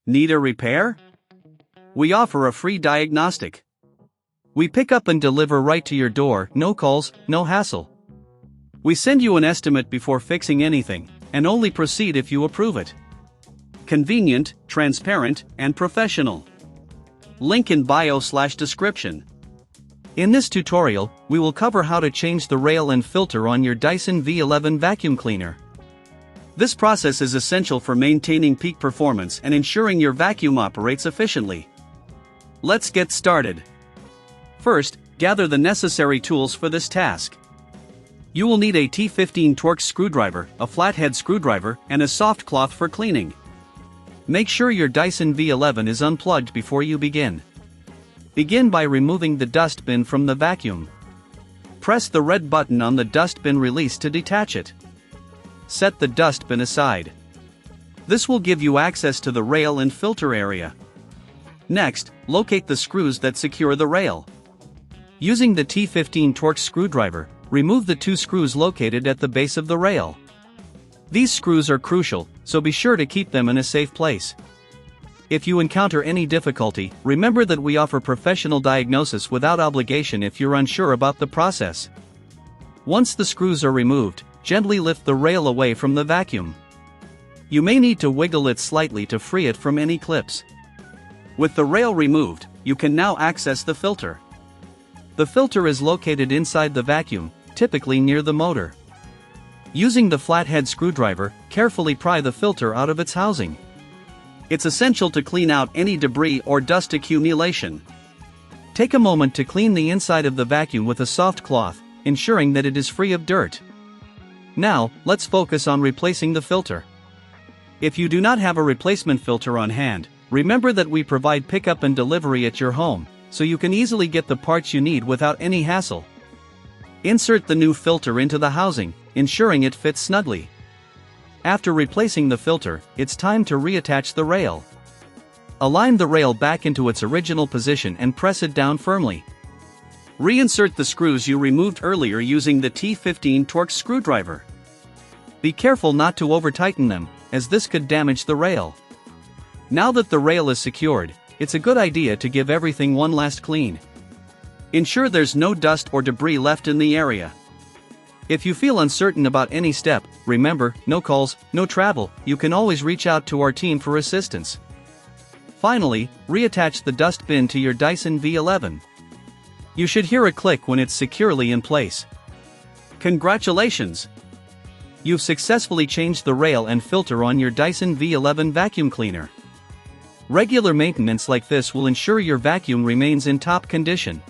Need a repair? We offer a free diagnostic. We pick up and deliver right to your door, no calls, no hassle. We send you an estimate before fixing anything, and only proceed if you approve it. Convenient, transparent, and professional. Link in bio/description. In this tutorial, we will cover how to change the rail and filter on your Dyson V11 vacuum cleaner. This process is essential for maintaining peak performance and ensuring your vacuum operates efficiently. Let's get started. First, gather the necessary tools for this task. You will need a T15 Torx screwdriver, a flathead screwdriver, and a soft cloth for cleaning. Make sure your Dyson V11 is unplugged before you begin. Begin by removing the dustbin from the vacuum. Press the red button on the dustbin release to detach it. Set the dustbin aside. This will give you access to the rail and filter area. Next, locate the screws that secure the rail. Using the T15 Torx screwdriver, remove the two screws located at the base of the rail. These screws are crucial, so be sure to keep them in a safe place. If you encounter any difficulty, remember that we offer professional diagnosis without obligation if you're unsure about the process. Once the screws are removed, gently lift the rail away from the vacuum. You may need to wiggle it slightly to free it from any clips. With the rail removed, you can now access the filter. The filter is located inside the vacuum, typically near the motor. Using the flathead screwdriver, carefully pry the filter out of its housing. It's essential to clean out any debris or dust accumulation. Take a moment to clean the inside of the vacuum with a soft cloth, ensuring that it is free of dirt. Now, let's focus on replacing the filter. If you do not have a replacement filter on hand, remember that we provide pickup and delivery at your home, so you can easily get the parts you need without any hassle. Insert the new filter into the housing, ensuring it fits snugly. After replacing the filter, it's time to reattach the rail. Align the rail back into its original position and press it down firmly. Reinsert the screws you removed earlier using the T15 Torx screwdriver. Be careful not to over-tighten them, as this could damage the rail. Now that the rail is secured, it's a good idea to give everything one last clean. Ensure there's no dust or debris left in the area. If you feel uncertain about any step, remember, no calls, no travel, you can always reach out to our team for assistance. Finally, reattach the dustbin to your Dyson V11. You should hear a click when it's securely in place. Congratulations! You've successfully changed the rail and filter on your Dyson V11 vacuum cleaner. Regular maintenance like this will ensure your vacuum remains in top condition.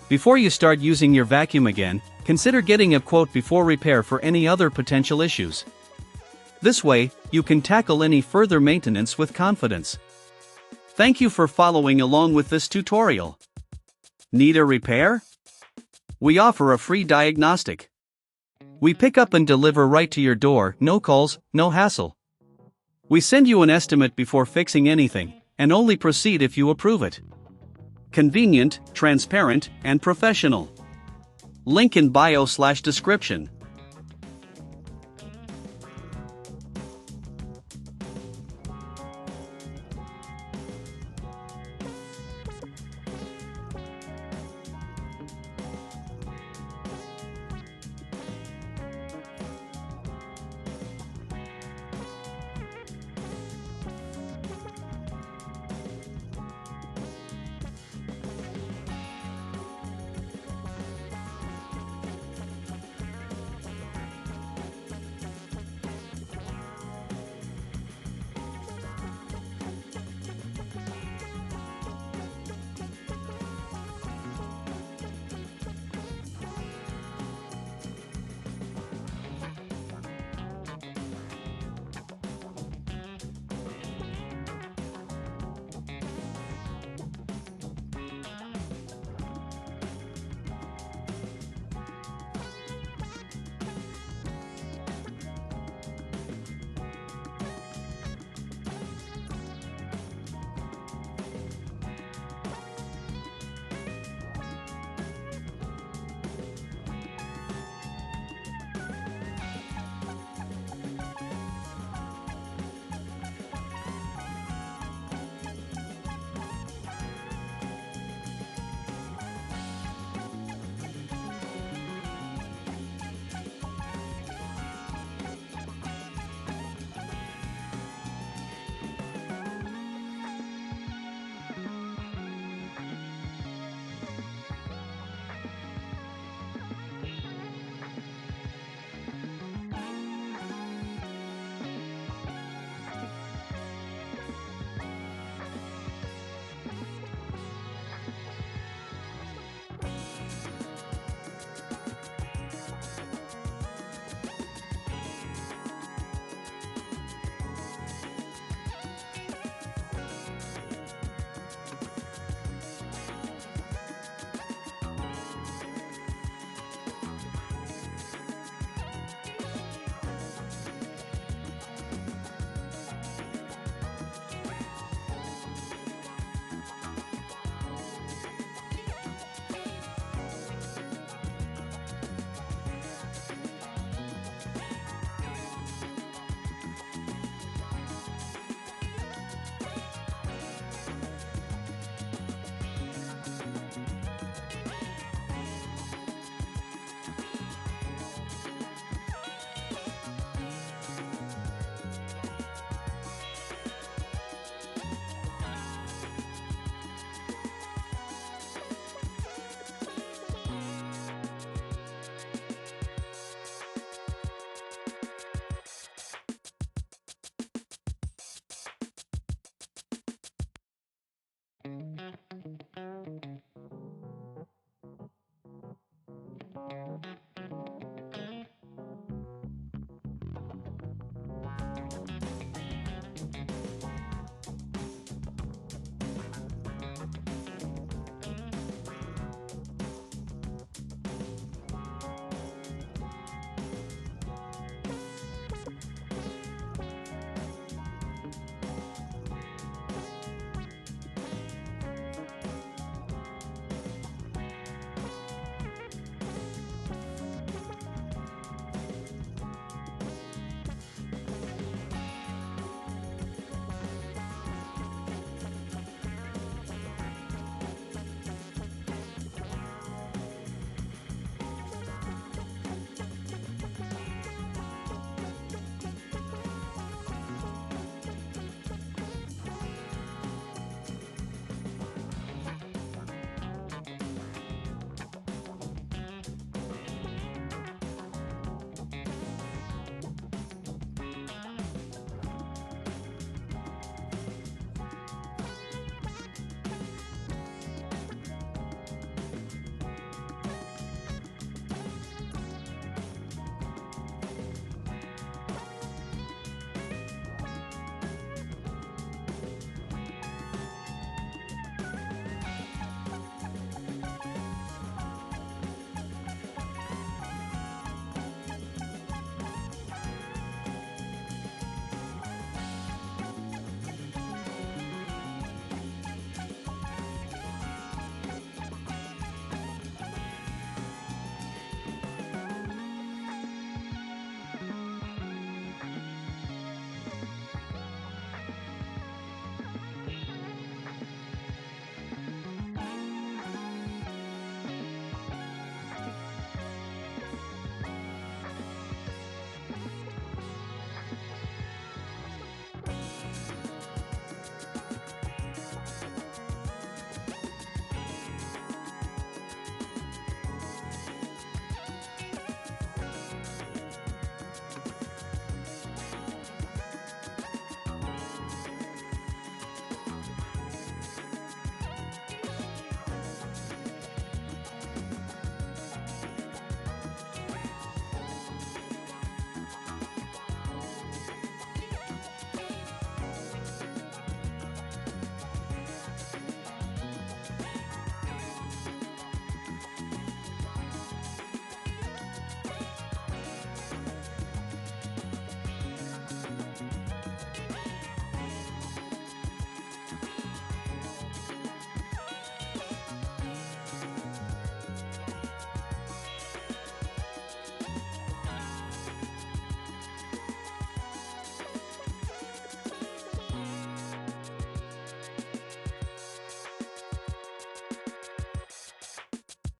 Before you start using your vacuum again, consider getting a quote before repair for any other potential issues. This way, you can tackle any further maintenance with confidence. Thank you for following along with this tutorial. Need a repair? We offer a free diagnostic. We pick up and deliver right to your door, no calls, no hassle. We send you an estimate before fixing anything, and only proceed if you approve it. Convenient, transparent, and professional. Link in bio/description.